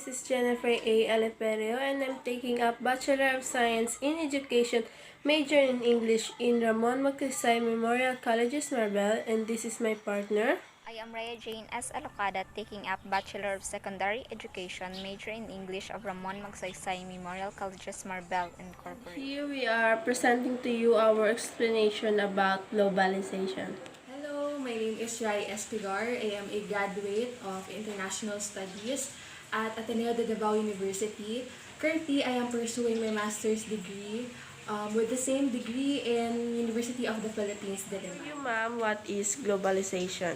This is Jennifer A. Aliperio and I'm taking up Bachelor of Science in Education, major in English in Ramon Magsaysay Memorial Colleges, Marbel, and this is my partner. I am Rhea Jane S. Alocada, taking up Bachelor of Secondary Education, major in English of Ramon Magsaysay Memorial Colleges, Marbel, Incorporated. Here we are presenting to you our explanation about globalization. Hello, my name is Rai Espigar. I am a graduate of International Studies at Ateneo de Davao University. Currently, I am pursuing my master's degree with the same degree in University of the Philippines, To Diliman. you, ma'am, what is globalization?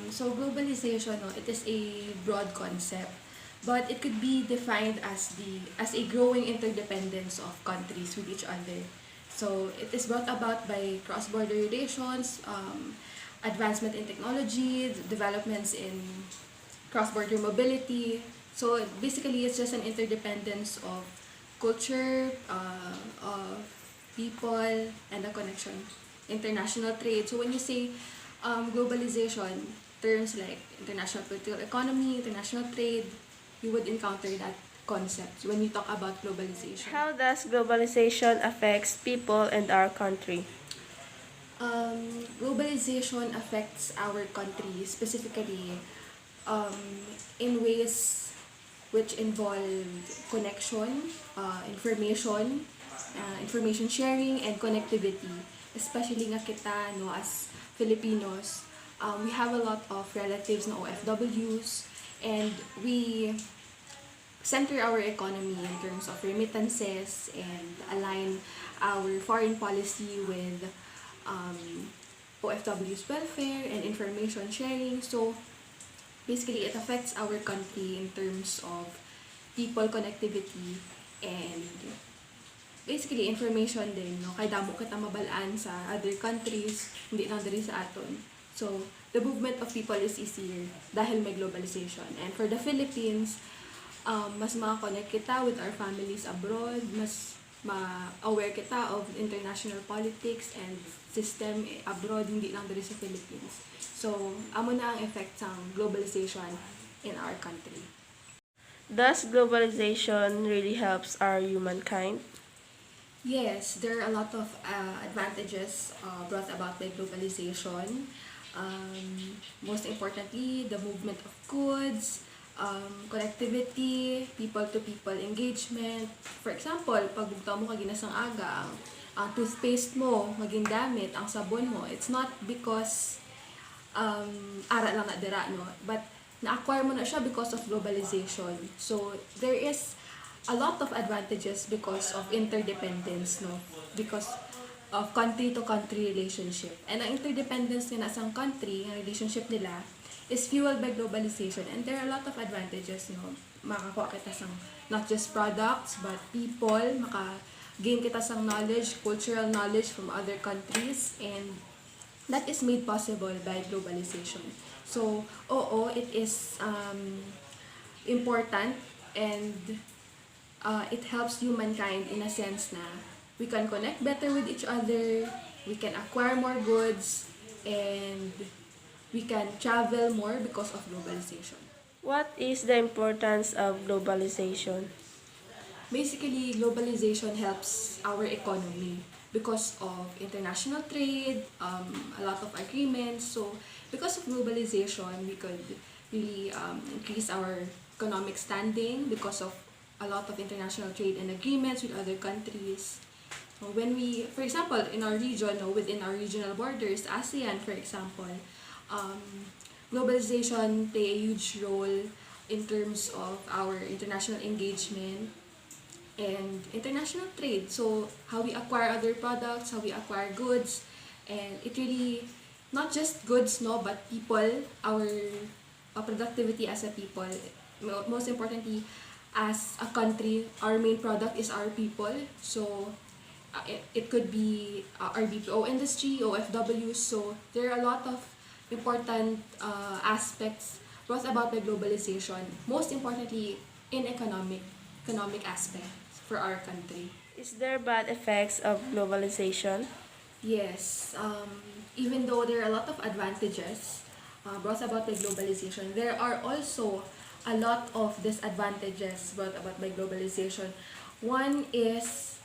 So globalization, no, it is a broad concept, but it could be defined as a growing interdependence of countries with each other. So it is brought about by cross-border relations, advancement in technology, developments in cross-border mobility. So basically, it's just an interdependence of culture, of people, and a connection. International trade. So when you say globalization, terms like international political economy, international trade, you would encounter that concept when you talk about globalization. How does globalization affects people and our country? Globalization affects our country specifically um, in ways which involve connection, information sharing, and connectivity. Especially nga kita, no, as Filipinos, we have a lot of relatives na OFWs, and we center our economy in terms of remittances and align our foreign policy with OFW's welfare and information sharing. So basically, it affects our country in terms of people connectivity and basically information din, no? Kay damo kita mabalaan sa other countries, hindi lang diri sa aton. So, the movement of people is easier dahil may globalization. And for the Philippines, mas makakonect kita with our families abroad, mas ma-aware kita of international politics and system abroad, hindi lang diri sa Philippines. So, amo na ang effect ng globalization in our country. Does globalization really helps our humankind? Yes, there are a lot of advantages brought about by globalization. Most importantly, the movement of goods, connectivity, people-to-people engagement. For example, pag bugtaw mo kaginas ng aga, ang toothpaste mo, maging damit, ang sabon mo, it's not because ara lang na dira, no? But na-acquire mo na siya because of globalization. So, there is a lot of advantages because of interdependence, no? Because of country-to-country relationship. And ang interdependence nila sa country, ang relationship nila, is fueled by globalization. And there are a lot of advantages, no? Makakuha kita sa not just products, but people, maka-gain kita sa knowledge, cultural knowledge from other countries, and that is made possible by globalization. So, oo, it is important and it helps humankind in a sense na we can connect better with each other, we can acquire more goods, and we can travel more because of globalization. What is the importance of globalization? Basically, globalization helps our economy because of international trade, a lot of agreements. So, because of globalization, we could really increase our economic standing because of a lot of international trade and agreements with other countries. So when we, for example, in our region, or within our regional borders, ASEAN, for example, globalization play a huge role in terms of our international engagement and international trade. So how we acquire other products, how we acquire goods, and it really not just goods, no, but people, our productivity as a people. Most importantly, as a country, our main product is our people. So it could be our BPO industry, OFWs. So there are a lot of important aspects brought about by globalization. Most importantly, in economic aspects for our country. Is there bad effects of globalization? Yes, even though there are a lot of advantages brought about by globalization, there are also a lot of disadvantages brought about by globalization. One is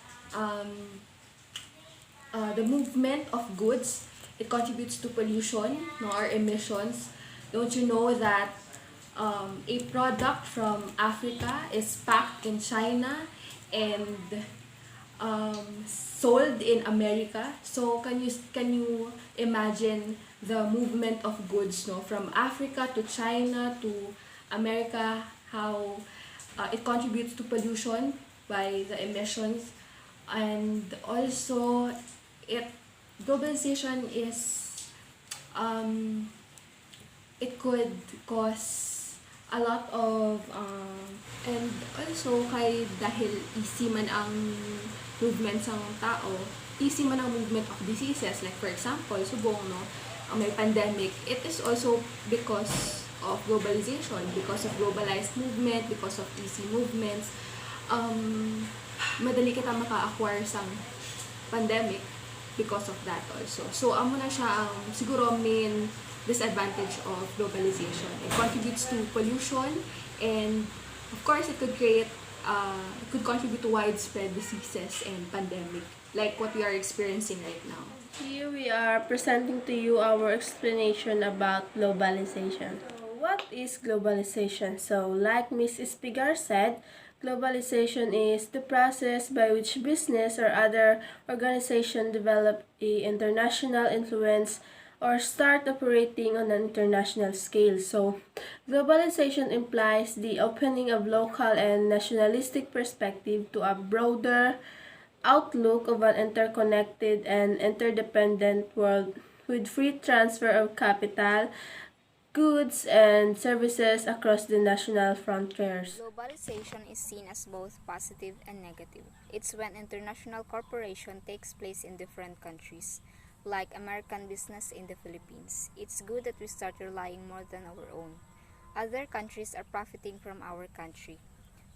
the movement of goods. It contributes to pollution, no, or emissions. Don't you know that a product from Africa is packed in China and sold in America? So can you imagine the movement of goods, no, from Africa to China to America? How it contributes to pollution by the emissions, and also it globalization is it could cause a lot of and also kay dahil easy man ang movement sa tao, easy man ang movement of diseases, like for example subong, no, ang may pandemic. It is also because of globalization, because of globalized movement, because of easy movements. Madali kita maka-acquire sang pandemic because of that also. So amo na siya ang siguro main disadvantage of globalization. It contributes to pollution, and of course it could contribute to widespread diseases and pandemic like what we are experiencing right now. Here we are presenting to you our explanation about globalization. So, what is globalization? So, like Ms. Espigar said, globalization is the process by which business or other organization develop a international influence or start operating on an international scale. So, globalization implies the opening of local and nationalistic perspective to a broader outlook of an interconnected and interdependent world with free transfer of capital, goods, and services across the national frontiers. Globalization is seen as both positive and negative. It's when international cooperation takes place in different countries, like American business in the Philippines. It's good that we start relying more than our own. Other countries are profiting from our country.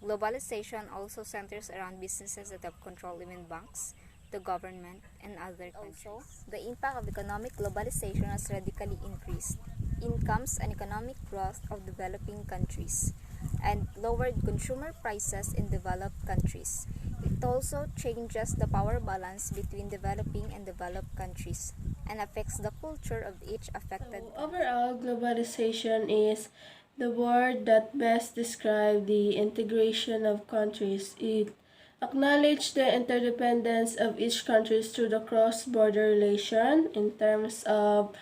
Globalization also centers around businesses that have control even banks, the government, and other countries. Also, the impact of economic globalization has radically increased incomes and economic growth of developing countries and lowered consumer prices in developed countries. It also changes the power balance between developing and developed countries and affects the culture of each affected country. Overall, globalization is the word that best describes the integration of countries. It acknowledges the interdependence of each country through the cross-border relation in terms of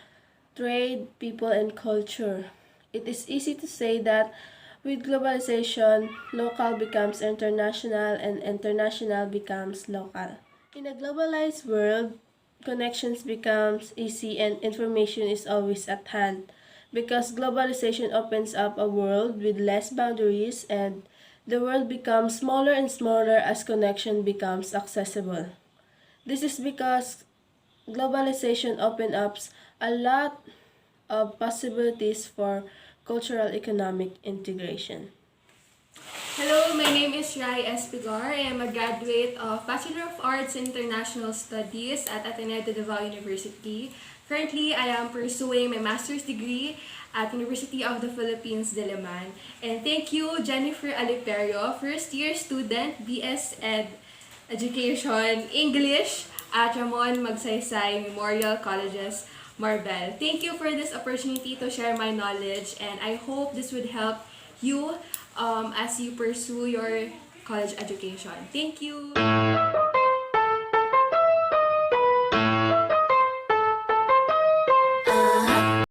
trade, people, and culture. It is easy to say that with globalization, local becomes international and international becomes local. In a globalized world, connections becomes easy and information is always at hand because globalization opens up a world with less boundaries and the world becomes smaller and smaller as connection becomes accessible. This is because globalization opens up a lot of possibilities for cultural economic integration. Hello, my name is Rai Espigar. I am a graduate of Bachelor of Arts in International Studies at Ateneo de Davao University. Currently, I am pursuing my master's degree at University of the Philippines, Diliman. And thank you, Jennifer Aliperio, first year student, BS Ed Education, English at Ramon Magsaysay Memorial Colleges, Marbel. Thank you for this opportunity to share my knowledge, and I hope this would help you as you pursue your college education. Thank you!